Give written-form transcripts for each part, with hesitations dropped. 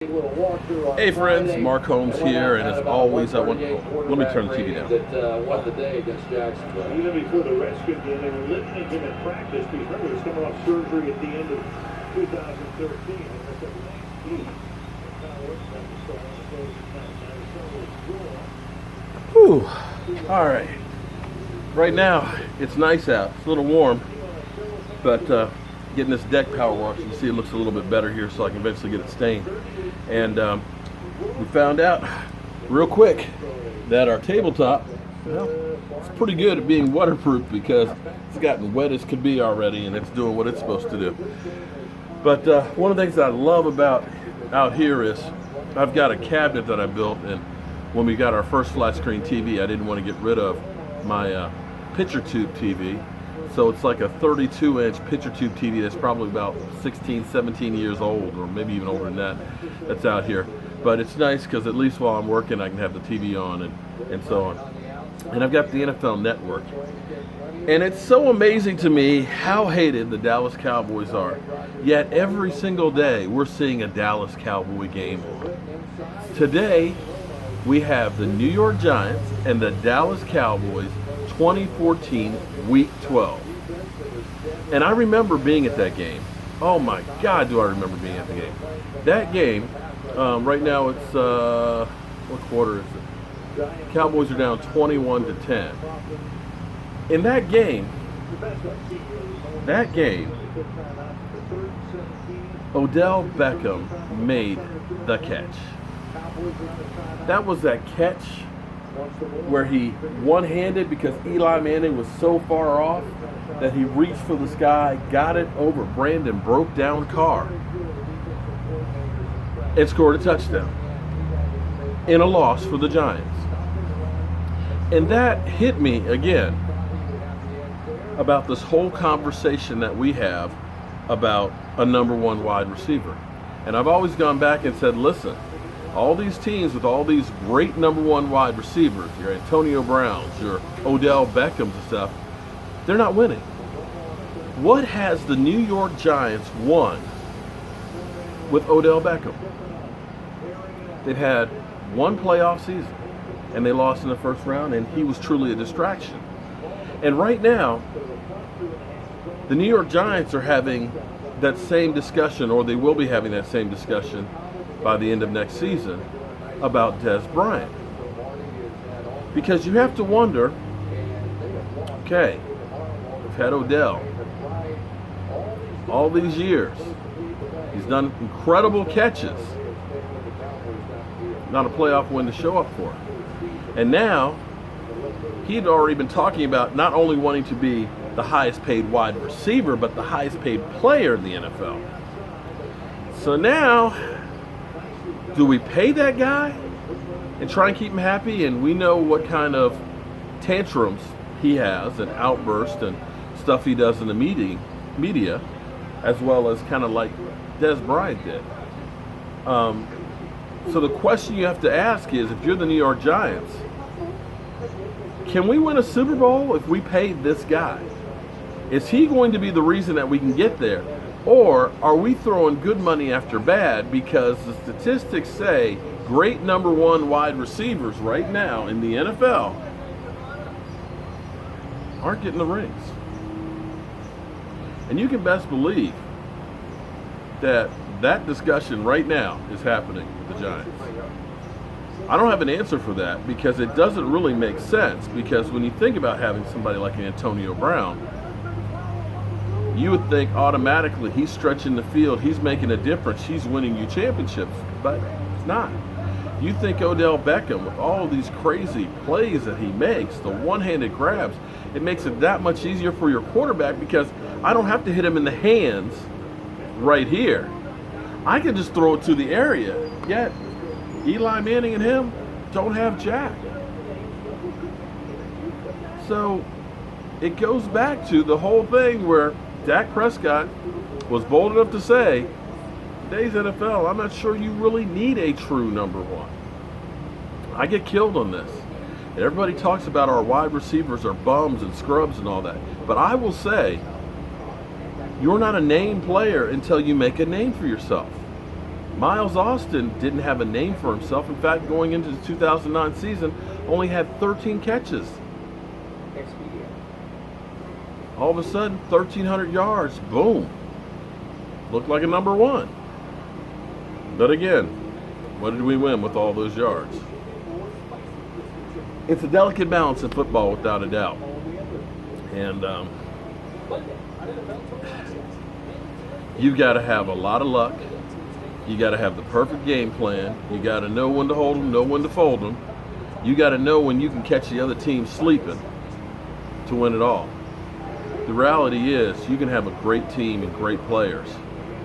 Hey friends, Mark Holmes here, and as always, let me turn the TV down. That won the day against Jacksonville. Even before the Redskin game, they were limiting him in practice because he was coming off surgery at the end of 2013. Whew. All right. Right now, it's nice out. It's a little warm, but getting this deck power washed, you can see it looks a little bit better here, so I can eventually get it stained. And we found out real quick that our tabletop, well, it's pretty good at being waterproof because it's gotten wet as could be already, and it's doing what it's supposed to do. But one of the things that I love about out here is I've got a cabinet that I built, and when we got our first flat screen TV, I didn't want to get rid of my picture tube TV. So it's like a 32-inch picture tube TV that's probably about 16, 17 years old, or maybe even older than that, that's out here. But it's nice because at least while I'm working, I can have the TV on and so on. And I've got the NFL Network. And it's so amazing to me how hated the Dallas Cowboys are. Yet every single day, we're seeing a Dallas Cowboy game on. Today, we have the New York Giants and the Dallas Cowboys 2014 Week 12. And I remember being at that game. Oh my God, do I remember being at the game. That game, right now it's, what quarter is it? Cowboys are down 21-10. In that game, Odell Beckham made the catch. That was that catch where he one-handed because Eli Manning was so far off that he reached for the sky, got it over Brandon, broke down Carr, and scored a touchdown in a loss for the Giants. And that hit me again about this whole conversation that we have about a number one wide receiver. And I've always gone back and said, listen, all these teams with all these great number one wide receivers, your Antonio Browns, your Odell Beckhams and stuff, they're not winning. What has the New York Giants won with Odell Beckham? They've had one playoff season, and they lost in the first round, and he was truly a distraction. And right now, the New York Giants are having that same discussion, or they will be having that same discussion by the end of next season about Dez Bryant. Because you have to wonder, okay, we've had Odell all these years. He's done incredible catches. Not a playoff win to show up for. And now, he'd already been talking about not only wanting to be the highest paid wide receiver, but the highest paid player in the NFL. So now, do we pay that guy and try and keep him happy? And we know what kind of tantrums he has and outbursts and stuff he does in the media, as well as kind of like Dez Bryant did. So the question you have to ask is, if you're the New York Giants, can we win a Super Bowl if we paid this guy? Is he going to be the reason that we can get there? Or are we throwing good money after bad because the statistics say great number one wide receivers right now in the NFL aren't getting the rings? And you can best believe that that discussion right now is happening with the Giants. I don't have an answer for that because it doesn't really make sense, because when you think about having somebody like an Antonio Brown, you would think automatically he's stretching the field, he's making a difference, he's winning you championships, but it's not. You think Odell Beckham, with all of these crazy plays that he makes, the one-handed grabs, it makes it that much easier for your quarterback because I don't have to hit him in the hands right here. I can just throw it to the area. Yet Eli Manning and him don't have jack. So it goes back to the whole thing where Dak Prescott was bold enough to say, today's NFL, I'm not sure you really need a true number one. I get killed on this. And everybody talks about our wide receivers are bums and scrubs and all that. But I will say, you're not a name player until you make a name for yourself. Miles Austin didn't have a name for himself. In fact, going into the 2009 season, only had 13 catches. All of a sudden, 1,300 yards, boom. Looked like a number one. But again, what did we win with all those yards? It's a delicate balance in football, without a doubt. And you got to have a lot of luck. You got to have the perfect game plan. You got to know when to hold them, know when to fold them. You got to know when you can catch the other team sleeping to win it all. The reality is you can have a great team and great players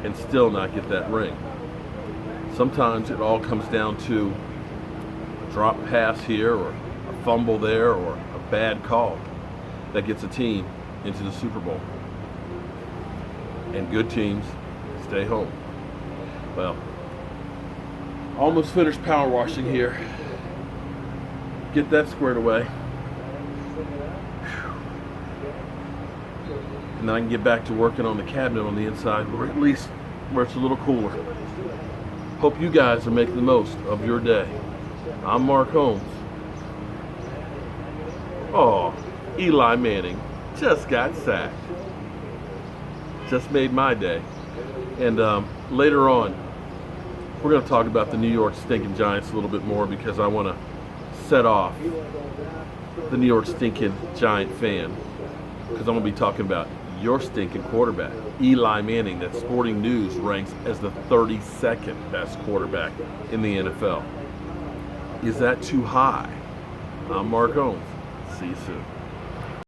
and still not get that ring. Sometimes it all comes down to a drop pass here or a fumble there or a bad call that gets a team into the Super Bowl. And good teams stay home. Well, almost finished power washing here. Get that squared away. And then I can get back to working on the cabinet on the inside, or at least where it's a little cooler. Hope you guys are making the most of your day. I'm Mark Holmes. Oh, Eli Manning just got sacked. Just made my day. And later on, we're going to talk about the New York Stinking Giants a little bit more, because I want to set off the New York Stinking Giant fan, because I'm going to be talking about your stinking quarterback, Eli Manning, that Sporting News ranks as the 32nd best quarterback in the NFL. Is that too high? I'm Mark Holmes. See you soon.